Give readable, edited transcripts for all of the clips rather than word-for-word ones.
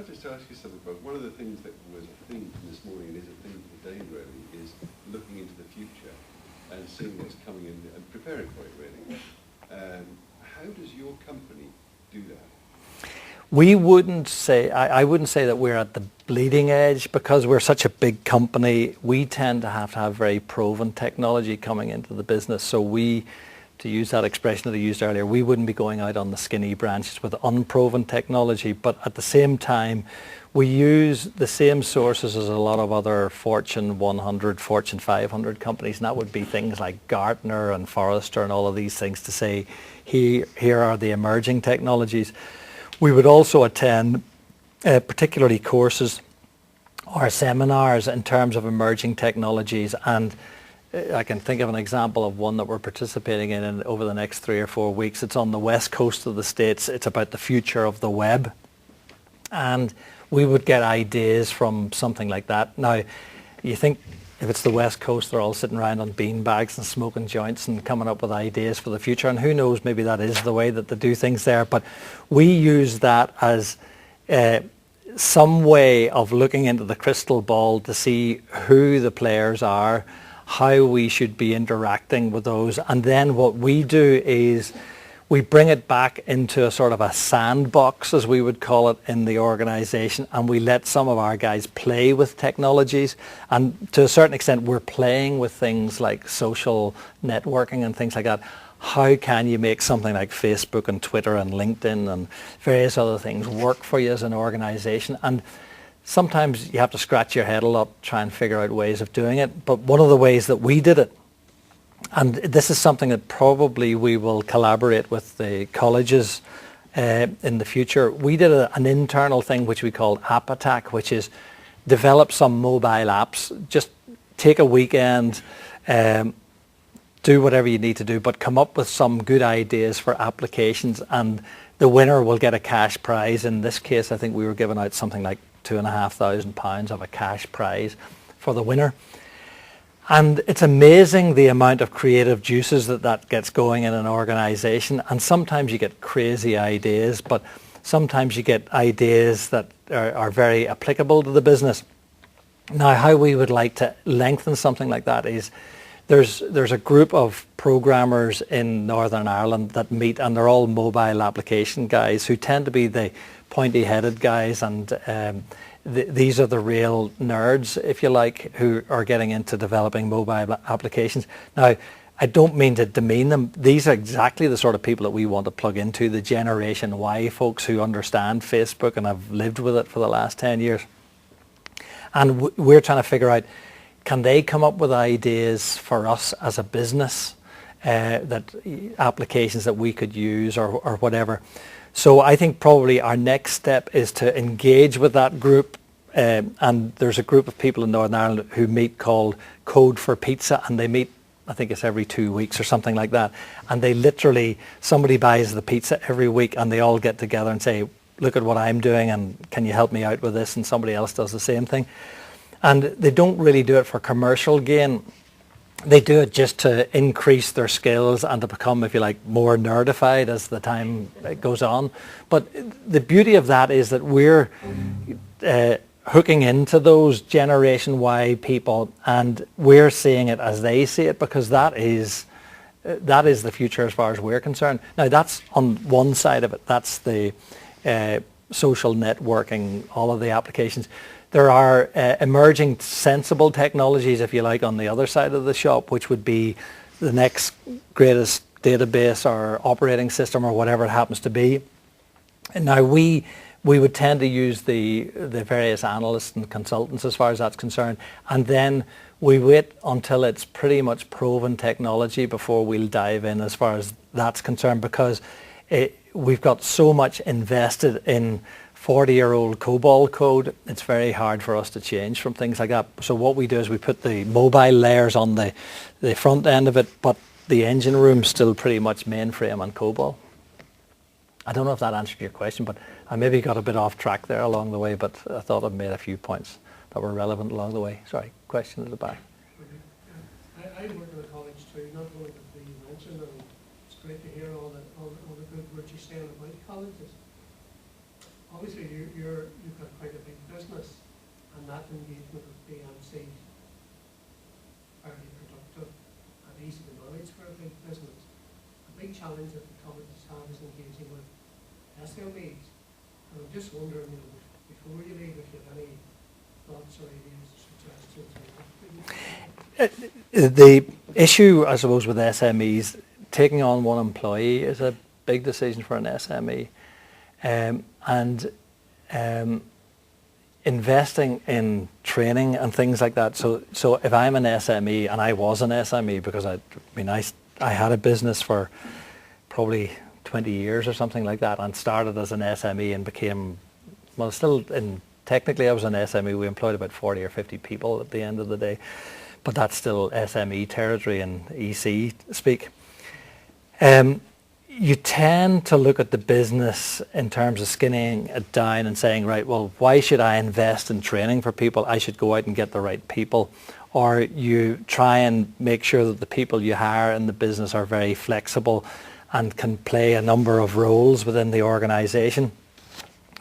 just ask you something, Bob? One of the things that was a theme from this morning and is a theme for the day, really, is looking into the future and seeing what's coming in and preparing for it, really. How does your company do that? We wouldn't say, I wouldn't say that we're at the bleeding edge because we're such a big company. We tend to have very proven technology coming into the business. So we, to use that expression that I used earlier, we wouldn't be going out on the skinny branches with unproven technology. But at the same time, we use the same sources as a lot of other Fortune 100, Fortune 500 companies. And that would be things like Gartner and Forrester and all of these things to say, here are the emerging technologies. We would also attend particularly courses or seminars in terms of emerging technologies, and I can think of an example of one that we're participating in over the next 3 or 4 weeks. It's on the west coast of the States. It's about the future of the web, and we would get ideas from something like that. Now, you think if it's the west coast, they're all sitting around on bean bags and smoking joints and coming up with ideas for the future, and who knows, maybe that is the way that they do things there. But we use that as some way of looking into the crystal ball to see who the players are, how we should be interacting with those, and then what we do is we bring it back into a sort of a sandbox, as we would call it in the organization, and we let some of our guys play with technologies. And to a certain extent, we're playing with things like social networking and things like that. How can you make something like Facebook and Twitter and LinkedIn and various other things work for you as an organization? And sometimes you have to scratch your head a lot, try and figure out ways of doing it. But one of the ways that we did it, and this is something that probably we will collaborate with the colleges in the future. We did an internal thing which we called App Attack, which is develop some mobile apps. Just take a weekend, do whatever you need to do, but come up with some good ideas for applications, and the winner will get a cash prize. In this case, I think we were giving out something like £2,500 of a cash prize for the winner. And it's amazing the amount of creative juices that gets going in an organization. And sometimes you get crazy ideas, but sometimes you get ideas that are very applicable to the business. Now, how we would like to lengthen something like that is there's a group of programmers in Northern Ireland that meet, and they're all mobile application guys who tend to be the pointy-headed guys, and these are the real nerds, if you like, who are getting into developing mobile applications. Now, I don't mean to demean them. These are exactly the sort of people that we want to plug into, the Generation Y folks who understand Facebook and have lived with it for the last 10 years. And we're trying to figure out, can they come up with ideas for us as a business, that applications that we could use or whatever. So I think probably our next step is to engage with that group, and there's a group of people in Northern Ireland who meet called Code for Pizza, and they meet, I think it's every 2 weeks or something like that, and they literally, somebody buys the pizza every week and they all get together and say, look at what I'm doing and can you help me out with this, and somebody else does the same thing. And they don't really do it for commercial gain. They do it just to increase their skills and to become, if you like, more nerdified as the time goes on. But the beauty of that is that we're hooking into those Generation Y people, and we're seeing it as they see it, because that is the future as far as we're concerned. Now, that's on one side of it. That's the social networking, all of the applications. There are emerging sensible technologies, if you like, on the other side of the shop, which would be the next greatest database or operating system or whatever it happens to be. And now we would tend to use the various analysts and consultants as far as that's concerned, and then we wait until it's pretty much proven technology before we'll dive in as far as that's concerned, because we've got so much invested in 40-year-old COBOL code. It's very hard for us to change from things like that. So what we do is we put the mobile layers on the front end of it, but the engine room's still pretty much mainframe and COBOL. I don't know if that answered your question, but I maybe got a bit off track there along the way, but I thought I'd made a few points that were relevant along the way. Sorry, question at the back. I work in a college too, not one of the things you mentioned, and it's great to hear all the good words you're saying about colleges. obviously you've got quite a big business, and that engagement with BMC is fairly productive and easy to manage for a big business. A big challenge that the colleges have is engaging with SMEs. And I'm just wondering, before you leave, if you have any thoughts or ideas or suggestions on that. The issue, I suppose, with SMEs, taking on one employee is a big decision for an SME. And investing in training and things like that. So if I'm an SME, and I was an SME because I had a business for probably 20 years or something like that, and started as an SME and became, well, technically I was an SME. We employed about 40 or 50 people at the end of the day, but that's still SME territory and EC speak. You tend to look at the business in terms of skinning it down and saying, right, well, why should I invest in training for people? I should go out and get the right people. Or you try and make sure that the people you hire in the business are very flexible and can play a number of roles within the organisation.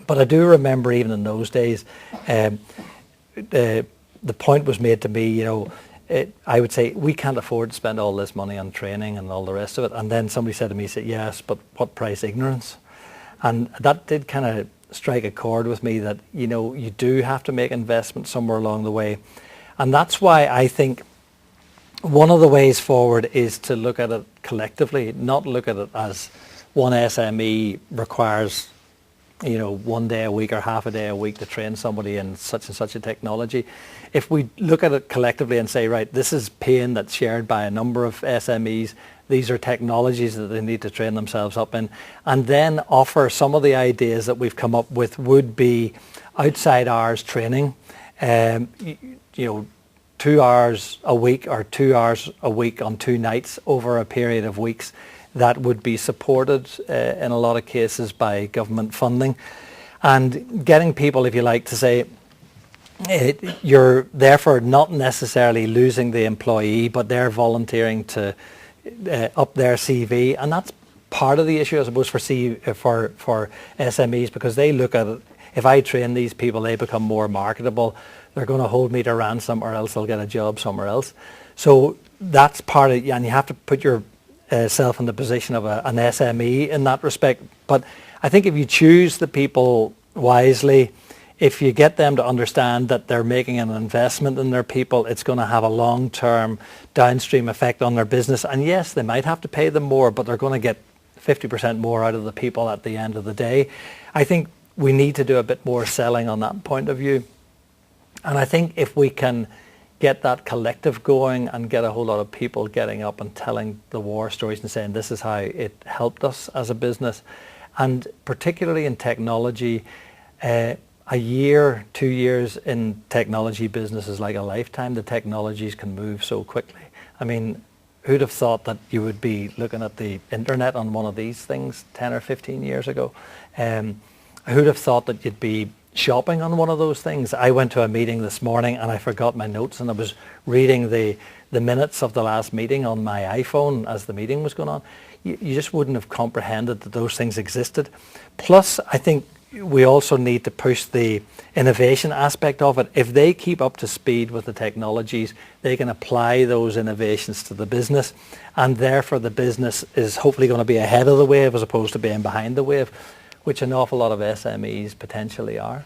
But I do remember even in those days, the point was made to me, I would say, we can't afford to spend all this money on training and all the rest of it. And then somebody said to me, yes, but what price? Ignorance. And that did kind of strike a chord with me that, you do have to make investments somewhere along the way. And that's why I think one of the ways forward is to look at it collectively, not look at it as one SME requires 1 day a week or half a day a week to train somebody in such and such a technology. If we look at it collectively and say, right, this is pain that's shared by a number of SMEs, these are technologies that they need to train themselves up in, and then offer some of the ideas that we've come up with would be outside hours training, 2 hours a week or 2 hours a week on 2 nights over a period of weeks. That would be supported in a lot of cases by government funding, and getting people, if you like, to say you're therefore not necessarily losing the employee, but they're volunteering to up their CV, and that's part of the issue, I suppose, for SMEs, because they look at it. If I train these people, they become more marketable. They're going to hold me to ransom, or else they'll get a job somewhere else. So that's part of it, and you have to put yourself in the position of an SME in that respect. But I think if you choose the people wisely, if you get them to understand that they're making an investment in their people, it's going to have a long-term downstream effect on their business. And yes, they might have to pay them more, but they're going to get 50% more out of the people at the end of the day. I think we need to do a bit more selling on that point of view. And I think if we can get that collective going and get a whole lot of people getting up and telling the war stories and saying this is how it helped us as a business, and particularly in technology, a year, 2 years in technology business is like a lifetime. The technologies can move so quickly. I mean, who'd have thought that you would be looking at the internet on one of these things 10 or 15 years ago? Who'd have thought that you'd be shopping on one of those things? I went to a meeting this morning and I forgot my notes, and I was reading the minutes of the last meeting on my iPhone as the meeting was going on. You just wouldn't have comprehended that those things existed. Plus, I think we also need to push the innovation aspect of it. If they keep up to speed with the technologies, they can apply those innovations to the business, and therefore the business is hopefully going to be ahead of the wave as opposed to being behind the wave, which an awful lot of SMEs potentially are.